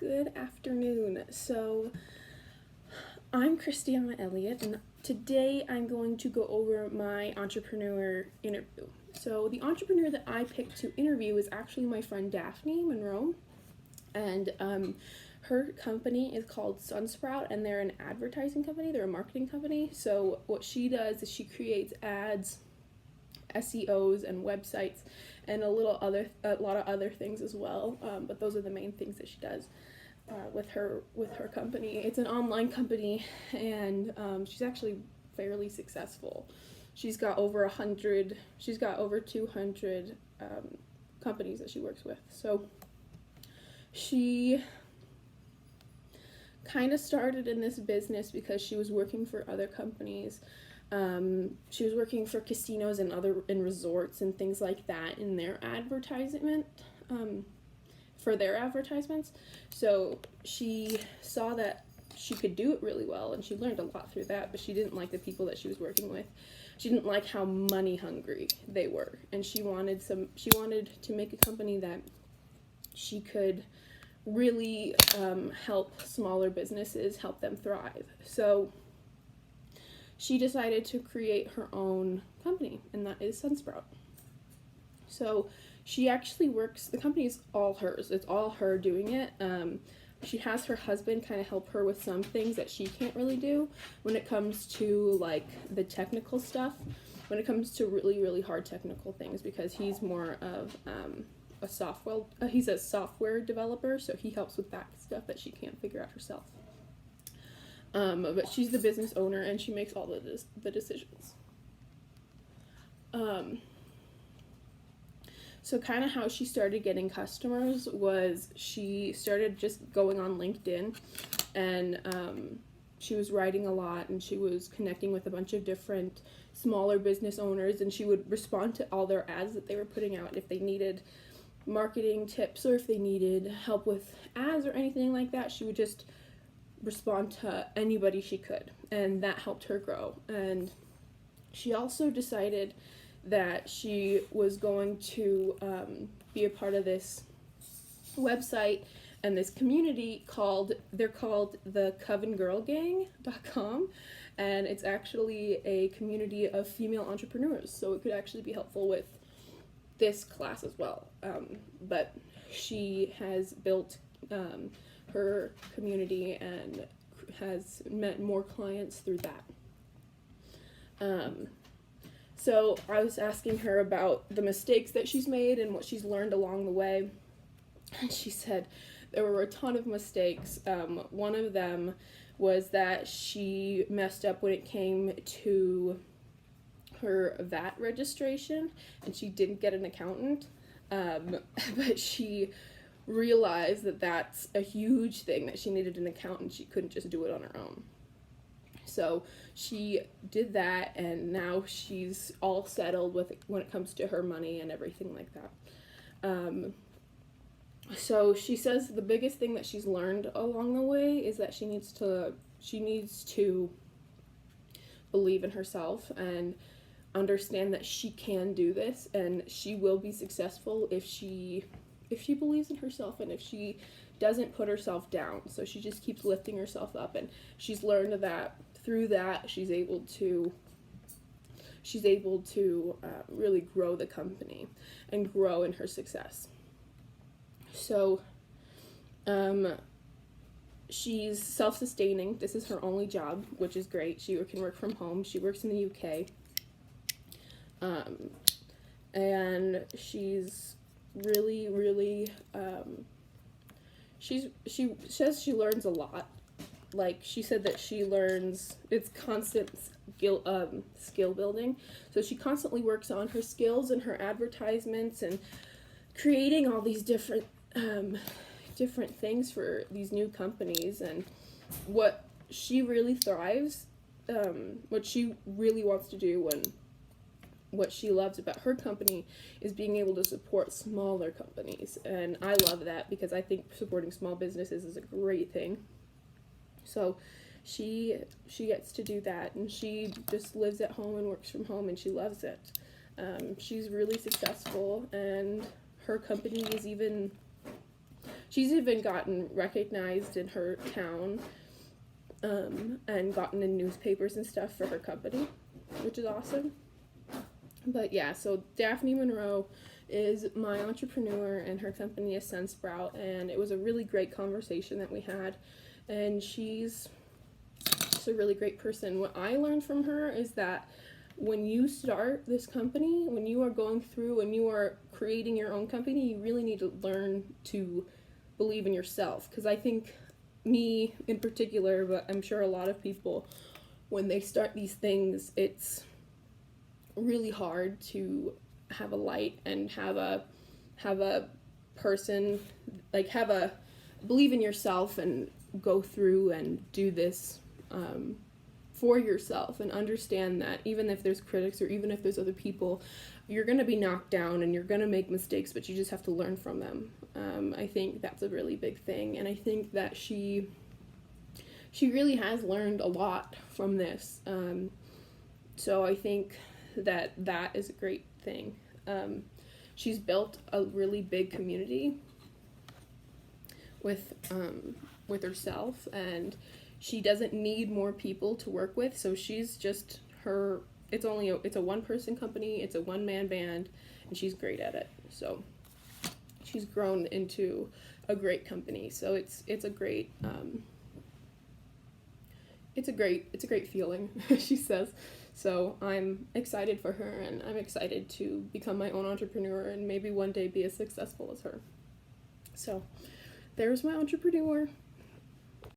Good afternoon. So, I'm Christiana Elliott, and today I'm going to go over my entrepreneur interview. So, the entrepreneur that I picked to interview is actually my friend Daphne Monroe, and her company is called Sunsprout, and they're an advertising company, they're a marketing company. So, what she does is she creates ads, SEOs, and websites, and a lot of other things as well. But those are the main things that she does. With her company. It's an online company, and she's actually fairly successful. She's got over 200 companies that she works with. So she kind of started in this business because she was working for other companies. She was working for casinos and resorts and things like that in their advertisement. For their advertisements. So she saw that she could do it really well, and she learned a lot through that, but she didn't like the people that she was working with. She didn't like how money hungry they were, and she wanted to make a company that she could really help smaller businesses, help them thrive. So she decided to create her own company, and that is Sunsprout. So she actually works, the company is all hers. It's all her doing it. She has her husband kind of help her with some things that she can't really do when it comes to like the technical stuff, when it comes to really, really hard technical things, because he's more of he's a software developer, so he helps with that stuff that she can't figure out herself. But she's the business owner, and she makes all the decisions. So kind of how she started getting customers was she started just going on LinkedIn, and she was writing a lot, and she was connecting with a bunch of different smaller business owners, and she would respond to all their ads that they were putting out if they needed marketing tips or if they needed help with ads or anything like that. She would just respond to anybody she could, and that helped her grow. And she also decided that she was going to be a part of this website and this community they're called the CovenGirlGang.com, and it's actually a community of female entrepreneurs, so it could actually be helpful with this class as well. But she has built her community and has met more clients through that. So I was asking her about the mistakes that she's made and what she's learned along the way. And she said there were a ton of mistakes. One of them was that she messed up when it came to her VAT registration, and she didn't get an accountant. But she realized that that's a huge thing, that she needed an accountant. She couldn't just do it on her own. So she did that, and now she's all settled with when it comes to her money and everything like that. So she says the biggest thing that she's learned along the way is that she needs to believe in herself and understand that she can do this, and she will be successful if she believes in herself and if she doesn't put herself down. So she just keeps lifting herself up, and she's learned that through that she's able to really grow the company and grow in her success. So she's self-sustaining. This is her only job, which is great. She can work from home. She works in the UK. And she's really, really, she says she learns a lot. Like, she said that it's constant skill building. So she constantly works on her skills and her advertisements and creating all these different things for these new companies. And what she really thrives, what she really wants to do, and what she loves about her company is being able to support smaller companies. And I love that, because I think supporting small businesses is a great thing. So she gets to do that, and she just lives at home and works from home, and she loves it. She's really successful, and her company is even she's even gotten recognized in her town, and gotten in newspapers and stuff for her company, which is awesome. But yeah, so Daphne Monroe is my entrepreneur, and her company is Sunsprout, and it was a really great conversation that we had, and she's just a really great person. What I learned from her is that when you start this company, when you are going through, when you are creating your own company, you really need to learn to believe in yourself. Because I think me in particular, but I'm sure a lot of people, when they start these things, it's really hard to have a light and have a person, like have a believe in yourself and go through and do this for yourself, and understand that even if there's critics or even if there's other people, you're going to be knocked down and you're going to make mistakes, but you just have to learn from them. I think that's a really big thing, and I think that she really has learned a lot from this. So I think that is a great thing. She's built a really big community with herself, and she doesn't need more people to work with, so she's just her. It's a one-person company, it's a one-man band, and she's great at it. So she's grown into a great company. So it's a great feeling, she says. So I'm excited for her, and I'm excited to become my own entrepreneur and maybe one day be as successful as her. So there's my entrepreneur.